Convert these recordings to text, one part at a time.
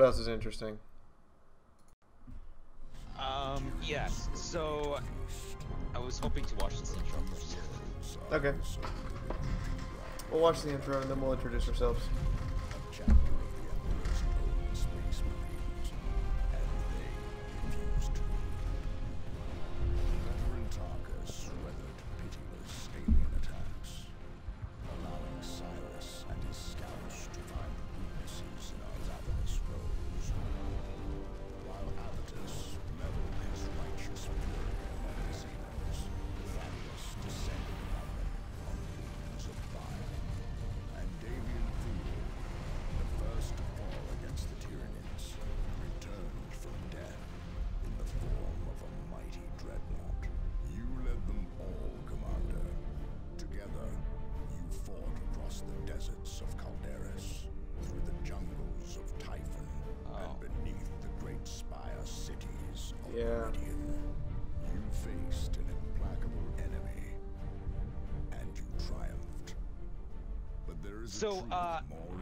else is interesting? Yes. So, I was hoping to watch this intro first. Okay. We'll watch the intro and then we'll introduce ourselves. Yeah. You faced an implacable enemy, and you triumphed. But there is So, more implacable.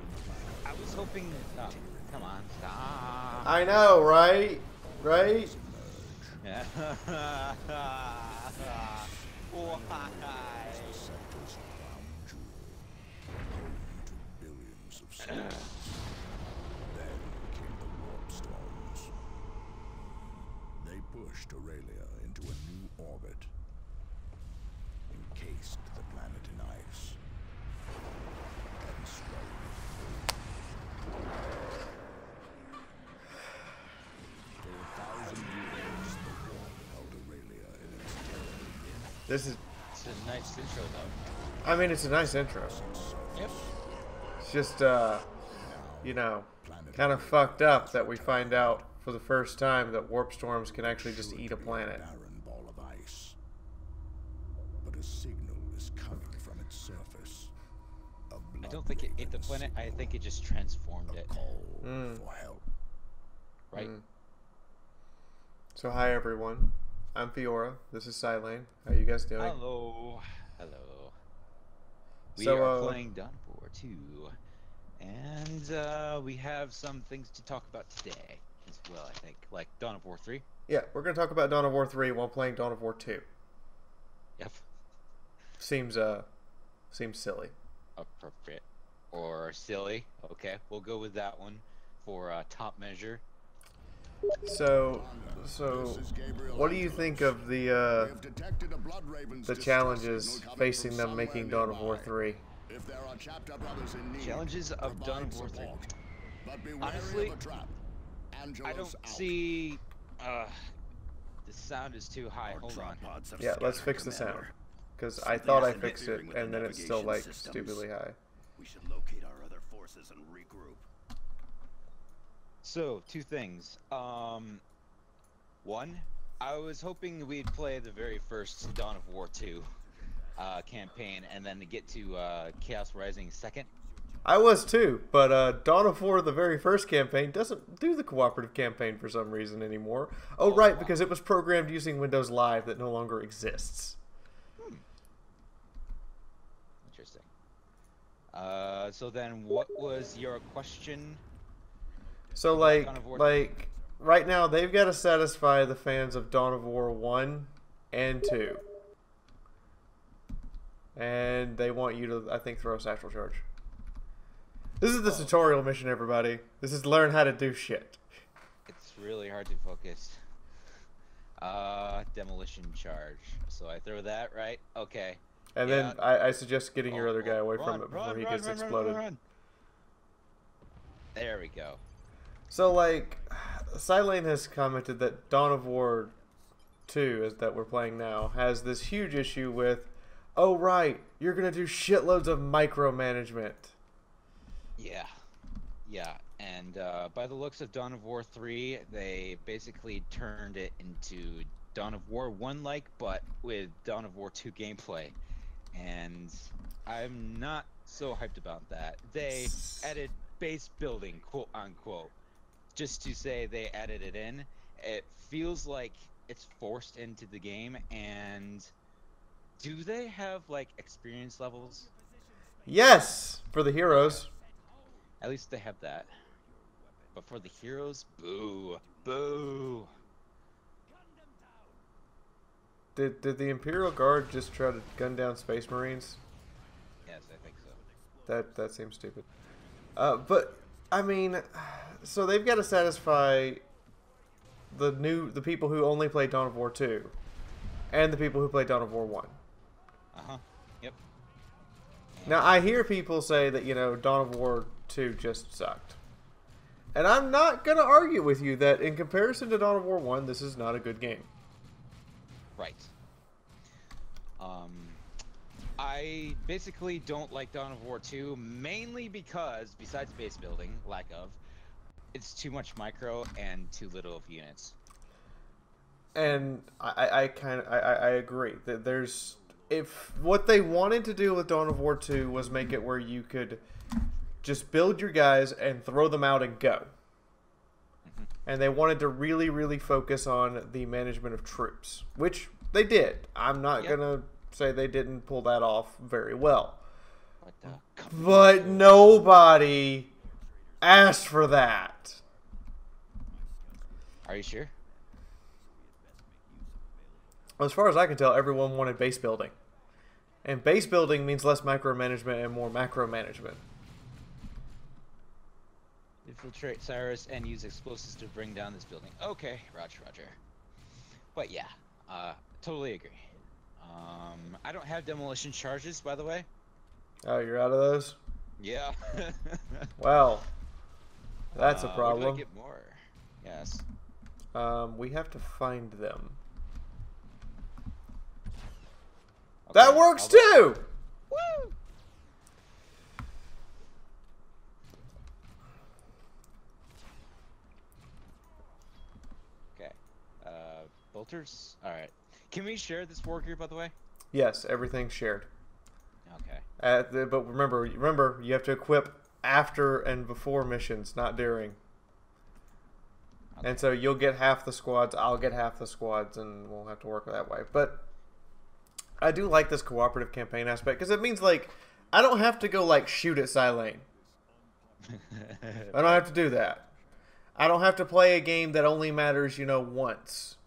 I was hoping. Oh, come on, stop. I know, right? Right? Yeah. Why? Sector's crown jewel, home to billions of souls. Then came the warp storms. They pushed Aurelia into a new orbit, encased the planet in ice, and slowly. For 1,000 years, the warp held Aurelia in its terror. This is... It's a nice intro, though. I mean, it's a nice intro. Yep. It's just, you know, kind of fucked up that we find out for the first time that warp storms can actually just eat a planet. Barren ball of ice. But a signal is coming from its surface. I don't think it ate the planet. I think it just transformed it. Call for help. Right? So hi everyone, I'm Fiaura. This is Cylarne. How you guys doing? Hello. Hello. We So, are playing Dawn of War 2. And we have some things to talk about today as well, I think. Like Dawn of War 3. Yeah, we're gonna talk about Dawn of War 3 while playing Dawn of War 2. Yep. Seems silly. Appropriate. Or silly. Okay, we'll go with that one for top measure. So what do you think of the challenges facing them making Dawn of War 3? Challenges of Dawn of War 3. Honestly, I don't see... the sound is too high. Hold on. Yeah, let's fix the sound. Because I thought I fixed it, and then it's still, like, stupidly high. We should locate our other forces and regroup. So, two things. One, I was hoping we'd play the very first Dawn of War 2 campaign, and then to get to Chaos Rising second. I was too, but Dawn of War, the very first campaign, doesn't do the cooperative campaign for some reason anymore. Oh, right, because it was programmed using Windows Live that no longer exists. Interesting. So then, what was your question? So, like, right now, they've got to satisfy the fans of Dawn of War 1 and 2. And they want you to, I think, throw a satchel charge. This is the tutorial mission, everybody. This is learn how to do shit. It's really hard to focus. Demolition charge. So I throw that, right? Okay. And then I suggest getting your other guy away from it before he gets exploded. Run. There we go. So, like, Cylarne has commented that Dawn of War 2, that we're playing now, has this huge issue with, oh, right, you're going to do shitloads of micromanagement. Yeah. Yeah. And by the looks of Dawn of War 3, they basically turned it into Dawn of War 1-like, but with Dawn of War 2 gameplay. And I'm not so hyped about that. They added base building, quote unquote, just to say they added it in. It feels like it's forced into the game. And do they have like experience levels? Yes, for the heroes. At least they have that. But for the heroes, boo, boo. Did the Imperial Guard just try to gun down Space Marines? Yes, I think so. That seems stupid. But I mean, so they've got to satisfy the people who only play Dawn of War 2, and the people who play Dawn of War 1. Yep. Now I hear people say that Dawn of War 2 just sucked, and I'm not gonna argue with you that in comparison to Dawn of War 1, this is not a good game. Right. I basically don't like Dawn of War 2, mainly because, besides base building, lack of, it's too much micro and too little of units. And I agree that if what they wanted to do with Dawn of War 2 was make it where you could just build your guys and throw them out and go. And they wanted to really, really focus on the management of troops, which they did. I'm not going to say they didn't pull that off very well. But nobody asked for that. Are you sure? As far as I can tell, everyone wanted base building. And base building means less micromanagement and more macro management. Infiltrate Cyrus and use explosives to bring down this building. Okay, Roger, Roger. But yeah, totally agree. I don't have demolition charges, by the way. Oh, you're out of those? Yeah. Well, that's a problem. Where do I get more? Yes. We have to find them. Okay, That works too! Woo! Okay. Bolters? Alright. Can we share this war gear, by the way? Yes, everything's shared. Okay. But remember, you have to equip after and before missions, not during. Okay. And so you'll get half the squads, I'll get half the squads, and we'll have to work that way. But I do like this cooperative campaign aspect, because it means, like, I don't have to go, like, shoot at Cylarne. I don't have to do that. I don't have to play a game that only matters, once.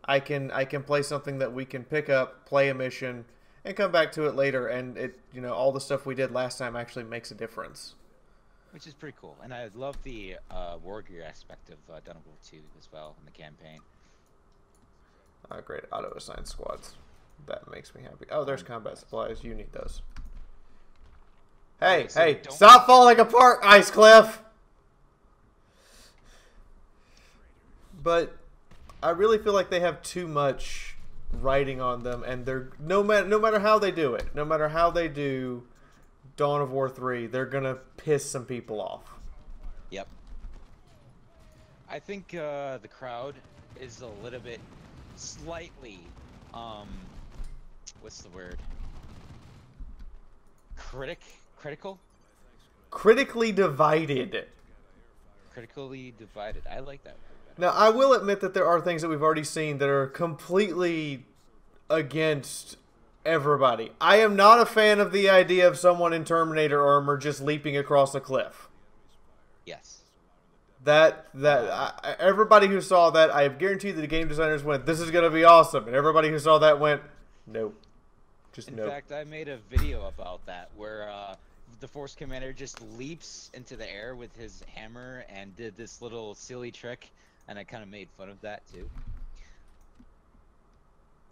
I can play something that we can pick up, play a mission, and come back to it later, and it all the stuff we did last time actually makes a difference. Which is pretty cool, and I love the war gear aspect of Dawn of War 2 as well in the campaign. Great, auto-assigned squads. That makes me happy. Oh, there's combat supplies. You need those. Hey, Okay, so hey, don't- stop falling apart, Ice Cliff! But I really feel like they have too much writing on them, and they're no matter how they do it, no matter how they do Dawn of War 3, they're gonna piss some people off. Yep. I think the crowd is a little bit slightly what's the word? Critical? Critically divided. Critically divided. I like that word. Now, I will admit that there are things that we've already seen that are completely against everybody. I am not a fan of the idea of someone in Terminator armor just leaping across a cliff. Yes. Everybody who saw that, I guarantee that the game designers went, "This is going to be awesome," and everybody who saw that went, "Nope." Just In nope. fact, I made a video about that where the Force Commander just leaps into the air with his hammer and did this little silly trick, and I kind of made fun of that too.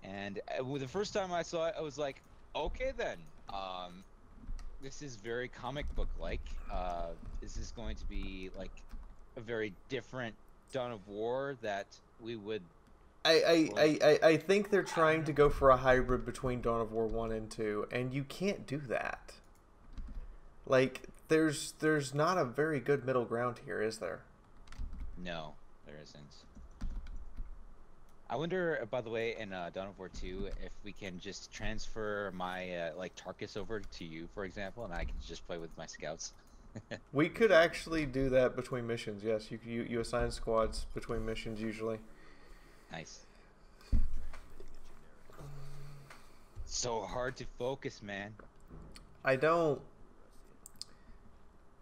And the first time I saw it, I was like, okay then, this is very comic book like. This is going to be like a very different Dawn of War that we would. I think they're trying to go for a hybrid between Dawn of War 1 and 2, and you can't do that. Like, there's not a very good middle ground here, is there? No, there isn't. I wonder, by the way, in Dawn of War 2, if we can just transfer my like Tarkus over to you, for example, and I can just play with my scouts. We could actually do that between missions. Yes, you assign squads between missions usually. Nice. So hard to focus, man. I don't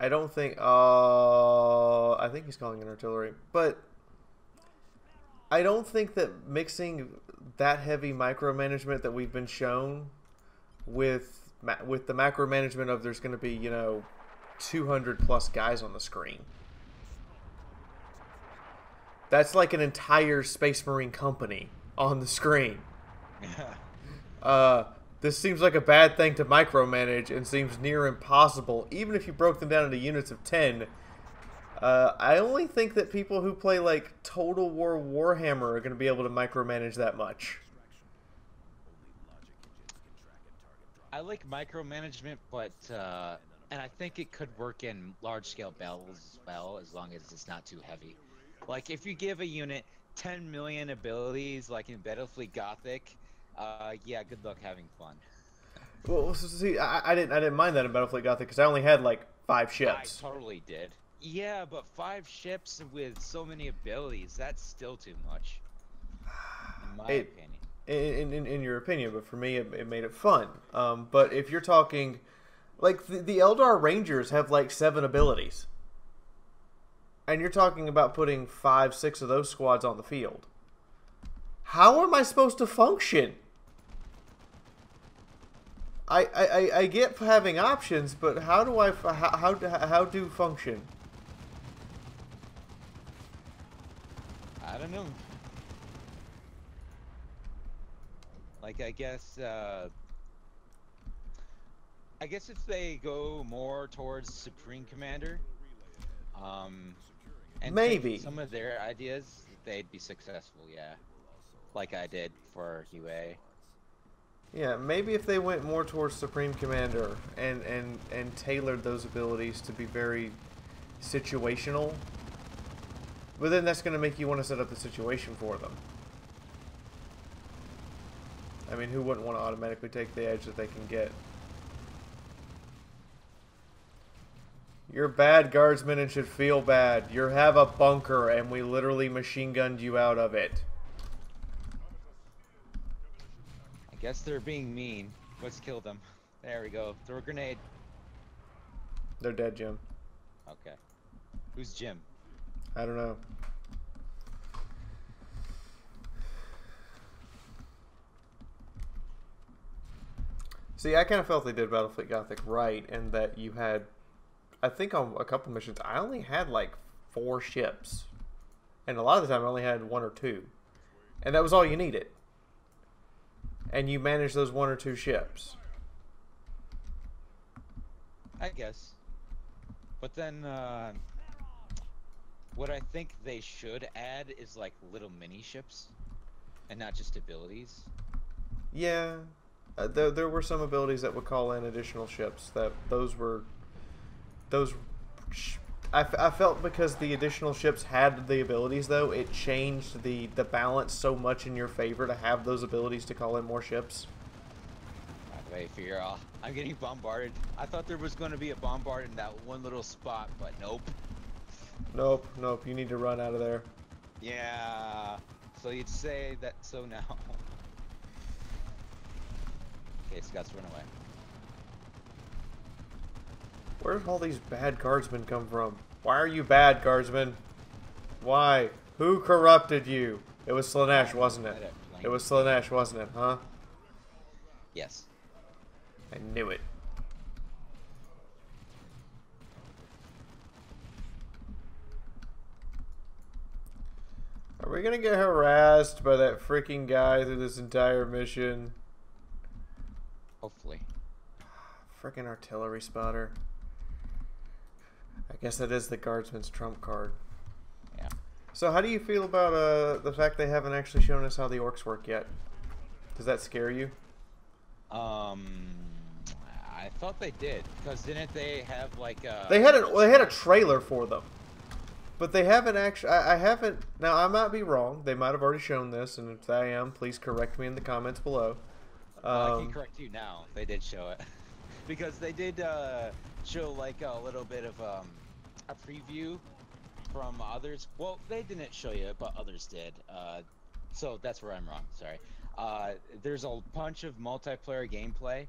I don't think. I think he's calling in artillery, but I don't think that mixing that heavy micromanagement that we've been shown with the macro management of there's going to be 200 plus guys on the screen. That's like an entire Space Marine company on the screen. This seems like a bad thing to micromanage and seems near impossible, even if you broke them down into units of 10. I only think that people who play like Total War Warhammer are going to be able to micromanage that much. I like micromanagement, but and I think it could work in large-scale battles as well, as long as it's not too heavy. Like if you give a unit 10 million abilities, like in Battlefleet Gothic, yeah, good luck having fun. Well, see, I didn't mind that in Battlefleet Gothic because I only had like 5 ships. I totally did. Yeah, but 5 ships with so many abilities—that's still too much, in my opinion. In your opinion, but for me, it made it fun. But if you're talking, like the Eldar Rangers have like 7 abilities, and you're talking about putting 5, 6 of those squads on the field. How am I supposed to function? I get having options, but how do how do function? I don't know. Like I guess if they go more towards Supreme Commander, and maybe take some of their ideas, they'd be successful. Yeah, like I did for UA. Yeah, maybe if they went more towards Supreme Commander and tailored those abilities to be very situational. But then that's going to make you want to set up the situation for them. I mean, who wouldn't want to automatically take the edge that they can get? You're bad, guardsmen, and should feel bad. You have a bunker, and we literally machine gunned you out of it. I guess they're being mean. Let's kill them. There we go. Throw a grenade. They're dead, Jim. Okay. Who's Jim? I don't know. See, I kind of felt they did Battlefleet Gothic right, and that you had, I think on a couple missions, I only had like 4 ships. And a lot of the time I only had 1 or 2. And that was all you needed. And you managed those 1 or 2 ships. I guess. But then, what I think they should add is like little mini ships, and not just abilities. Yeah, there were some abilities that would call in additional ships. I felt because the additional ships had the abilities, though, it changed the balance so much in your favor to have those abilities to call in more ships. By the way, Fiaura, I'm getting bombarded. I thought there was going to be a bombard in that one little spot, but nope. Nope, you need to run out of there. Yeah, so you'd say that so now. Okay, Scott's run away. Where did all these bad guardsmen come from? Why are you bad, guardsmen? Why? Who corrupted you? It was Slaanesh, wasn't it? It was Slaanesh, wasn't it, huh? Yes. I knew it. Are we gonna get harassed by that freaking guy through this entire mission? Hopefully. Freaking artillery spotter. I guess that is the guardsman's trump card. Yeah. So how do you feel about the fact they haven't actually shown us how the orcs work yet? Does that scare you? I thought they did, because didn't they have like a... They had a trailer for them. But they haven't actually... I haven't... Now, I might be wrong. They might have already shown this, and if I am, please correct me in the comments below. I can correct you now. They did show it. Because they did show like a little bit of a preview from others. Well, they didn't show you it, but others did. So that's where I'm wrong. Sorry. There's a bunch of multiplayer gameplay,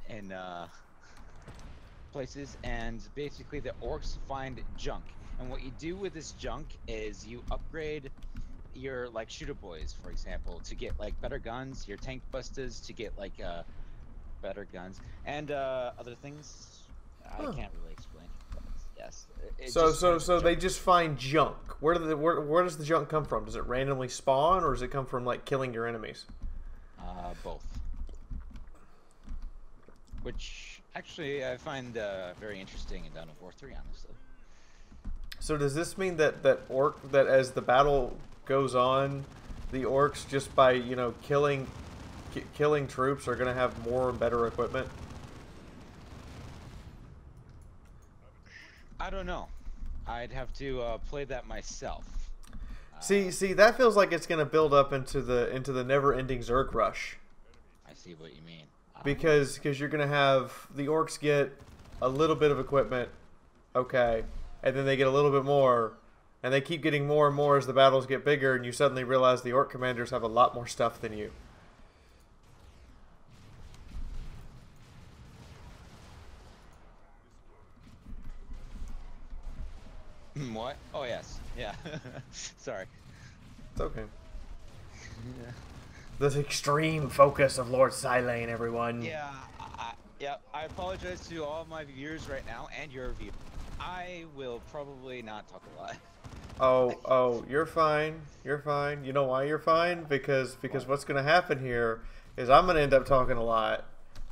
and places, and basically the orcs find junk. And what you do with this junk is you upgrade your like shooter boys, for example, to get like better guns, your tank busters to get like better guns, and other things I Huh. can't really explain. But yes, it So just spawns so they junk. just find junk. Where does the junk come from? Does it randomly spawn, or does it come from like killing your enemies? Both. Which actually I find very interesting in Dawn of War 3, honestly. So does this mean that as the battle goes on, the orcs just by killing troops are gonna have more and better equipment? I don't know. I'd have to play that myself. See, that feels like it's gonna build up into the never-ending Zerg rush. I see what you mean. Because you're gonna have the orcs get a little bit of equipment, okay, and then they get a little bit more, and they keep getting more and more as the battles get bigger, and you suddenly realize the orc commanders have a lot more stuff than you. What? Oh yes, yeah. Sorry. It's okay. Yeah. The extreme focus of Lord Cylarne, everyone. Yeah. I apologize to all my viewers right now and your viewers. I will probably not talk a lot. Oh, you're fine. You're fine. You know why you're fine? Because what's gonna happen here is I'm gonna end up talking a lot,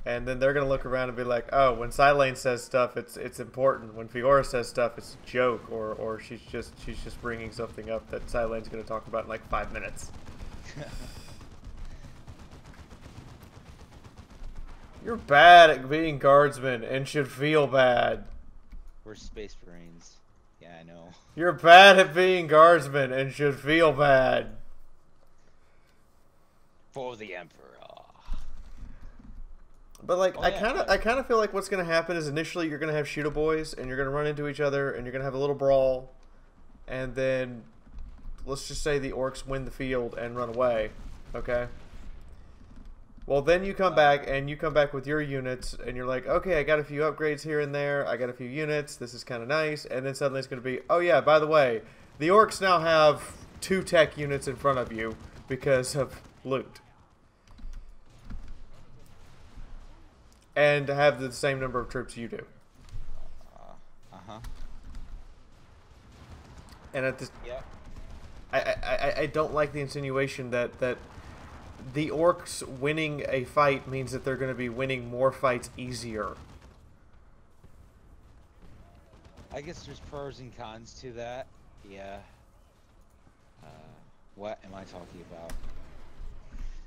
and then they're gonna look around and be like, oh, when Cylarne says stuff, it's important. When Fiaura says stuff, it's a joke, or she's just bringing something up that Cylarne's gonna talk about in like 5 minutes. You're bad at being guardsmen and should feel bad. We're Space Marines. Yeah, I know. You're bad at being guardsmen and should feel bad. For the Emperor. But like, Oh, I yeah. kind of feel like what's gonna happen is initially you're gonna have shooter boys and you're gonna run into each other and you're gonna have a little brawl, and then let's just say the orcs win the field and run away. Okay. Well, then you come back and you come back with your units and you're like, okay, I got a few upgrades here and there. I got a few units. This is kind of nice. And then suddenly it's going to be, oh yeah, by the way, the orcs now have 2 tech units in front of you because of loot. And have the same number of troops you do. And at this, Yep. I don't like the insinuation that the orcs winning a fight means that they're going to be winning more fights easier. I guess there's pros and cons to that. Yeah. What am I talking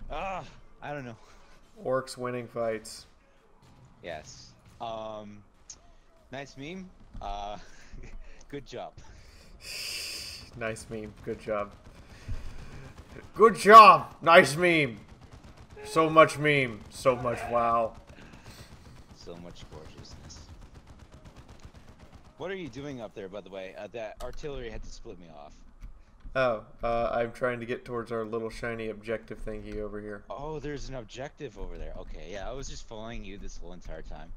about? I don't know. Orcs winning fights. Yes. Nice meme. Good job. Nice meme. Good job. Good job! Nice meme! So much meme. So much wow. So much gorgeousness. What are you doing up there, by the way? That artillery had to split me off. Oh, I'm trying to get towards our little shiny objective thingy over here. Oh, there's an objective over there. Okay, yeah, I was just following you this whole entire time.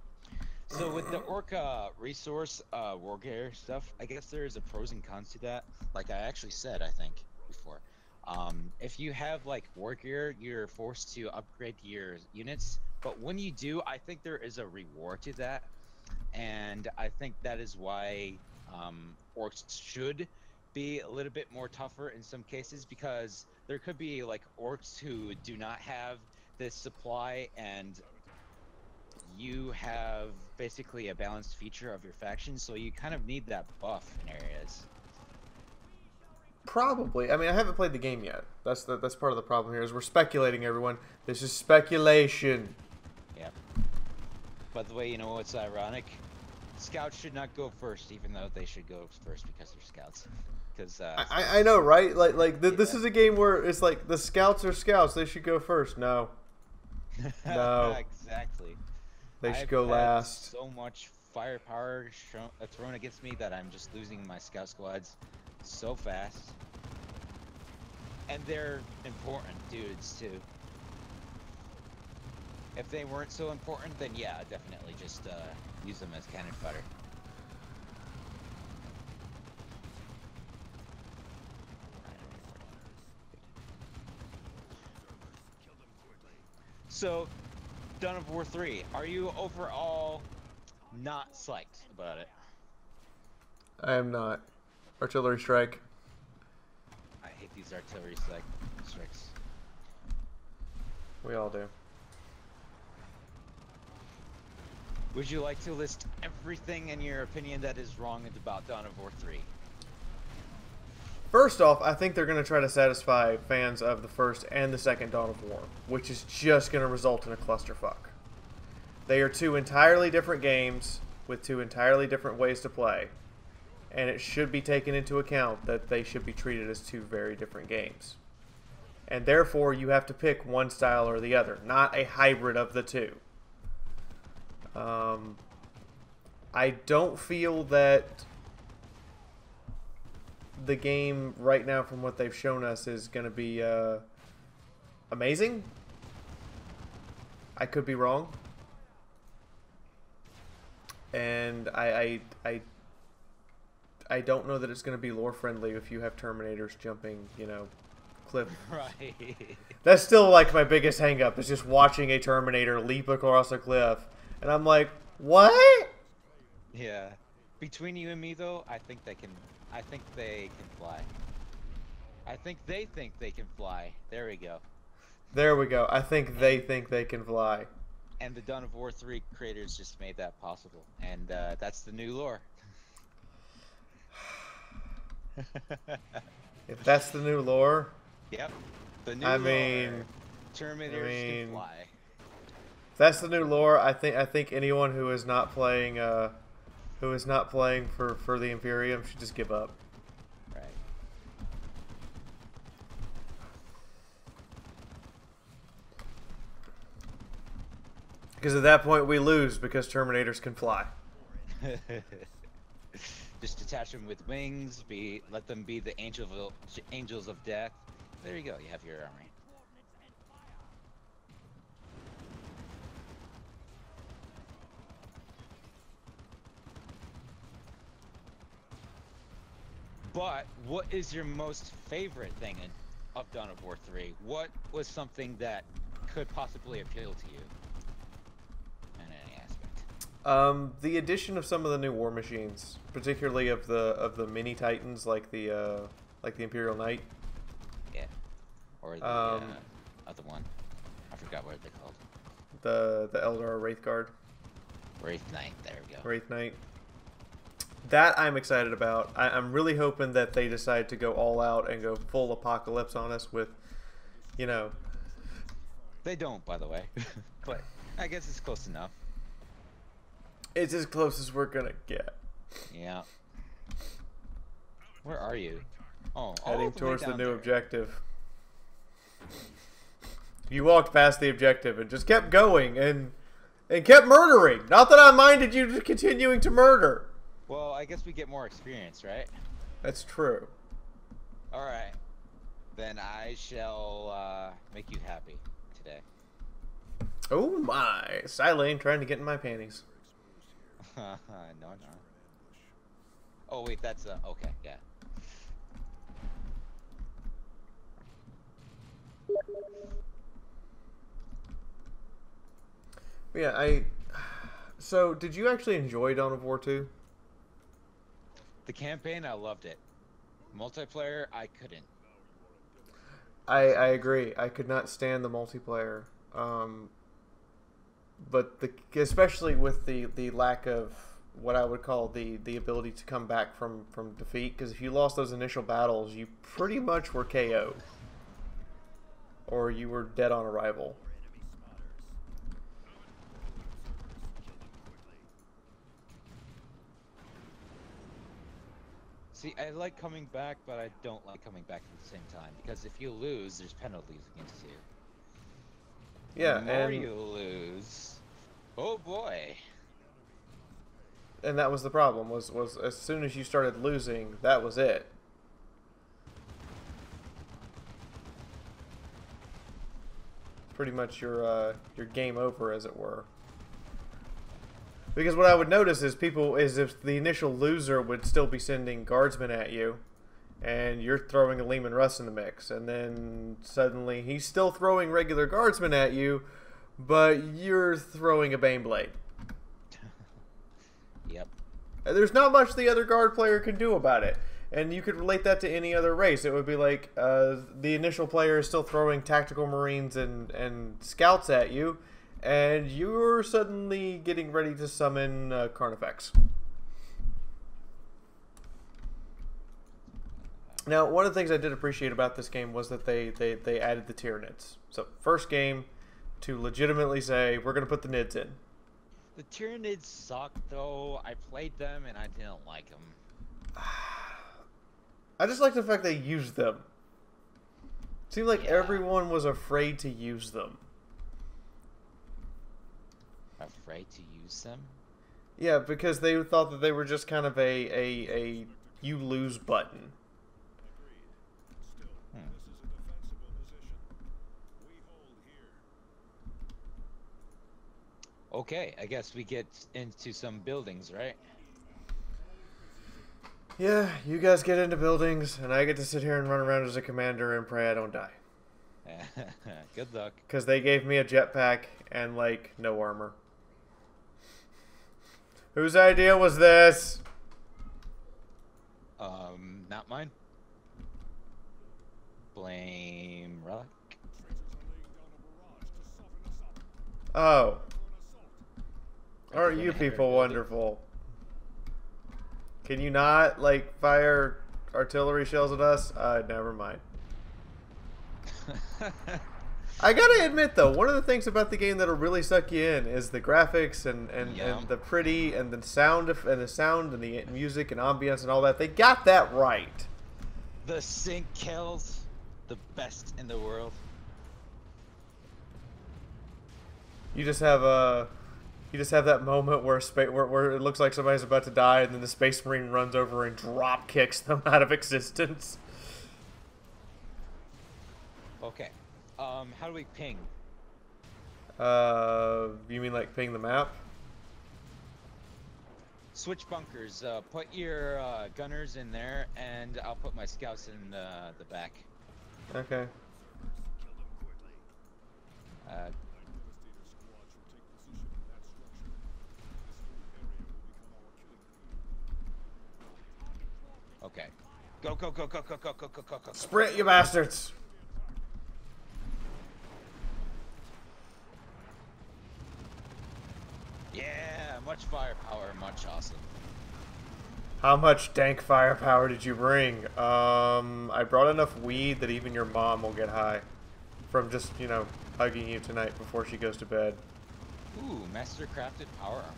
So with the orca resource war gear stuff, I guess there's a pros and cons to that. Like I actually said, I think before. If you have like war gear, you're forced to upgrade your units. But when you do, I think there is a reward to that, and I think that is why orcs should be a little bit more tougher in some cases, because there could be like orcs who do not have this supply, and you have basically a balanced feature of your faction, so you kind of need that buff in areas. Probably. I mean, I haven't played the game yet. That's part of the problem here, is we're speculating, everyone. This is speculation. Yeah. By the way, you know what's ironic? Scouts should not go first, even though they should go first because they're scouts. Because I know, right? This Yeah. is a game where it's like the scouts are scouts. They should go first. No. No. Exactly. They should I've go had last. So much firepower thrown against me that I'm just losing my scout squads so fast. And they're important dudes too. If they weren't so important, then yeah, definitely just use them as cannon fodder. So, Dawn of War 3, are you overall not psyched about it? I am not. Artillery strike. I hate these artillery strikes. We all do. Would you like to list everything in your opinion that is wrong about Dawn of War 3? First off, I think they're going to try to satisfy fans of the first and the second Dawn of War, which is just going to result in a clusterfuck. They are two entirely different games with two entirely different ways to play, and it should be taken into account that they should be treated as two very different games. And therefore, you have to pick one style or the other, not a hybrid of the two. I don't feel that the game right now, from what they've shown us, is going to be amazing. I could be wrong, and I don't know that it's going to be lore friendly if you have Terminators jumping, you know, cliff. Right. That's still like my biggest hang up is just watching a Terminator leap across a cliff, and I'm like, what? Yeah. Between you and me, though, I think they can fly. I think they think they can fly. There we go. There we go. I think they think they can fly. And the Dawn of War 3 creators just made that possible. And that's the new lore. If that's the new lore, Yep. The new I lore. mean, Terminators can fly. if that's the new lore, I think anyone who is not playing for the Imperium should just give up. Right. Because at that point we lose because Terminators can fly. Just attach them with wings. Let them be the angels of death. There you go. You have your army. But what is your most favorite thing of Dawn of War 3? What was something that could possibly appeal to you in any aspect? The addition of some of the new war machines, particularly of the mini Titans like the Imperial Knight. Yeah. Or the other one. I forgot what they're called. The Eldar Wraith Guard. Wraith Knight. There we go. Wraith Knight. That I'm excited about. I'm really hoping that they decide to go all out and go full apocalypse on us with, you know. They don't, by the way. But I guess it's close enough. It's as close as we're gonna get. Yeah. Where are you? Oh, Heading all the way towards the down new there. objective. You walked past the objective and just kept going and kept murdering. Not that I minded you just continuing to murder. Well, I guess we get more experience, right? That's true. Alright. Then I shall make you happy today. Oh my. Cylarne trying to get in my panties. No. Oh, wait, that's, okay, yeah. Yeah, So, did you actually enjoy Dawn of War 2? The campaign, I loved it. Multiplayer, I couldn't. I agree. I could not stand the multiplayer. But especially with the lack of what I would call the ability to come back from defeat, because if you lost those initial battles, you pretty much were KO'd. Or you were dead on arrival. See, I like coming back, but I don't like coming back at the same time. Because if you lose, there's penalties against you. Yeah, The more and you lose... Oh boy! and that was the problem, was as soon as you started losing, that was it. pretty much your game over, as it were. Because what I would notice is if the initial loser would still be sending guardsmen at you, and you're throwing a Lehman Russ in the mix, and then suddenly he's still throwing regular guardsmen at you, but you're throwing a Baneblade. Yep. And there's not much the other guard player can do about it. And you could relate that to any other race. It would be like the initial player is still throwing tactical marines and scouts at you, and you're suddenly getting ready to summon Carnifex. Now, one of the things I did appreciate about this game was that they added the Tyranids. So, first game to legitimately say, we're going to put the Nids in. The Tyranids suck, though. I played them, and I didn't like them. I just like the fact they used them. It seemed like everyone was afraid to use them. Afraid to use them? Yeah, because they thought that they were just kind of a you lose button. Okay, I guess we get into some buildings, right? Yeah, you guys get into buildings, and I get to sit here and run around as a commander and pray I don't die. Good luck. Because they gave me a jetpack and, like, no armor. Whose idea was this? Not mine. Blame Relic. Oh. Aren't you people wonderful? Can you not, like, fire artillery shells at us? Never mind. I gotta admit, though, one of the things about the game that'll really suck you in is the graphics and the pretty and the sound and the music and ambience and all that. They got that right. The sync kills, the best in the world. You just have that moment where where it looks like somebody's about to die, and then the Space Marine runs over and drop kicks them out of existence. Okay. How do we ping? You mean like ping the map? Switch bunkers. Put your gunners in there, and I'll put my scouts in the back. Okay. Okay. Go, go, go, go, go, go, go, go, go, go. Sprint, you bastards! Yeah, much firepower, much awesome. How much dank firepower did you bring? I brought enough weed that even your mom will get high from just, you know, hugging you tonight before she goes to bed. Ooh, master crafted power armor.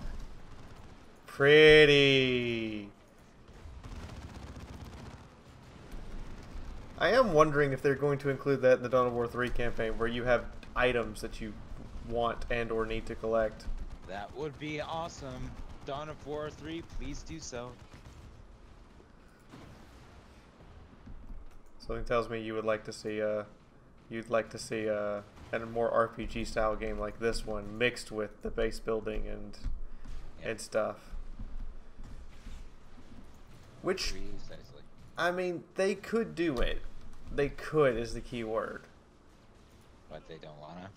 Pretty. I am wondering if they're going to include that in the Dawn of War 3 campaign, where you have items that you want and or need to collect. That would be awesome. Dawn of War 3, please do so. Something tells me you would like to see a more RPG style game like this one, mixed with the base building and stuff. Which, Precisely. I mean, they could do it. They could is the key word. But they don't wanna.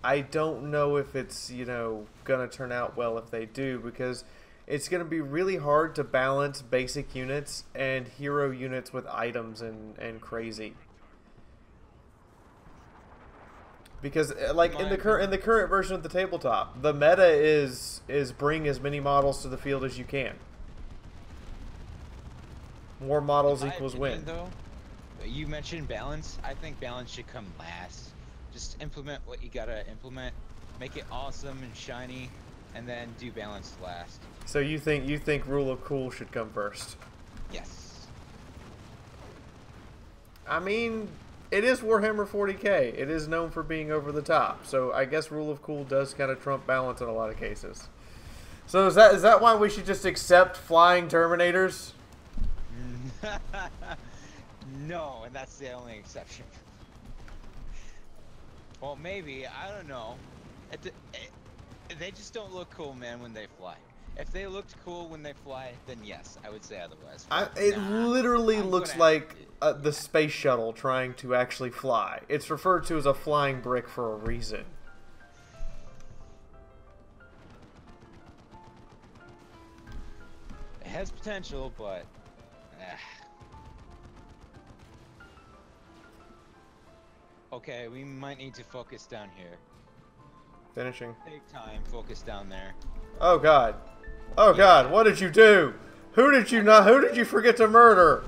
I don't know if it's, you know, gonna turn out well if they do, because it's gonna be really hard to balance basic units and hero units with items and crazy. Because like in the current version of the tabletop, the meta is bring as many models to the field as you can. More models equals win. Though, you mentioned balance. I think balance should come last. Just implement what you gotta implement, make it awesome and shiny, and then do balance last. So you think rule of cool should come first? Yes. I mean, it is Warhammer 40k. It is known for being over the top. So I guess rule of cool does kind of trump balance in a lot of cases. So is that why we should just accept flying Terminators? No, and that's the only exception. Well, maybe. I don't know. They just don't look cool, man, when they fly. If they looked cool when they fly, then yes, I would say otherwise. It literally I'm looks gonna like have to- the space shuttle trying to actually fly. It's referred to as a flying brick for a reason. It has potential, but... Okay, we might need to focus down here. Finishing. Take time, focus down there. Oh god. Oh god, what did you do? Who did you forget to murder?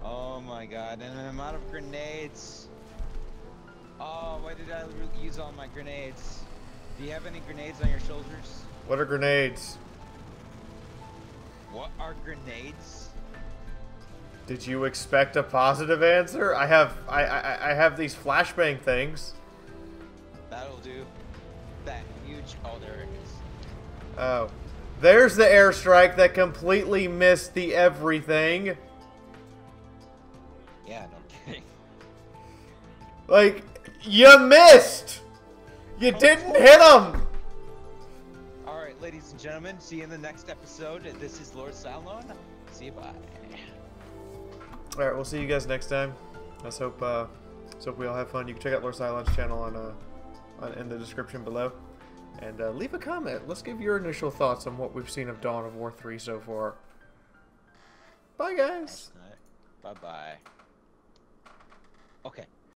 Oh my god, and I'm out of grenades. Oh, why did I use all my grenades? Do you have any grenades on your shoulders? What are grenades? What are grenades? Did you expect a positive answer? I have these flashbang things. That'll do. That huge... Oh, there it is. Oh. There's the airstrike that completely missed the everything. Yeah, no kidding. Like, you missed! You didn't hit him! Alright, ladies and gentlemen, see you in the next episode. This is Lord Cylarne. See you, bye. Alright, we'll see you guys next time. Let's hope we all have fun. You can check out Lord Cylarne's channel in the description below. And leave a comment. Let's give your initial thoughts on what we've seen of Dawn of War 3 so far. Bye, guys! Bye-bye. Okay.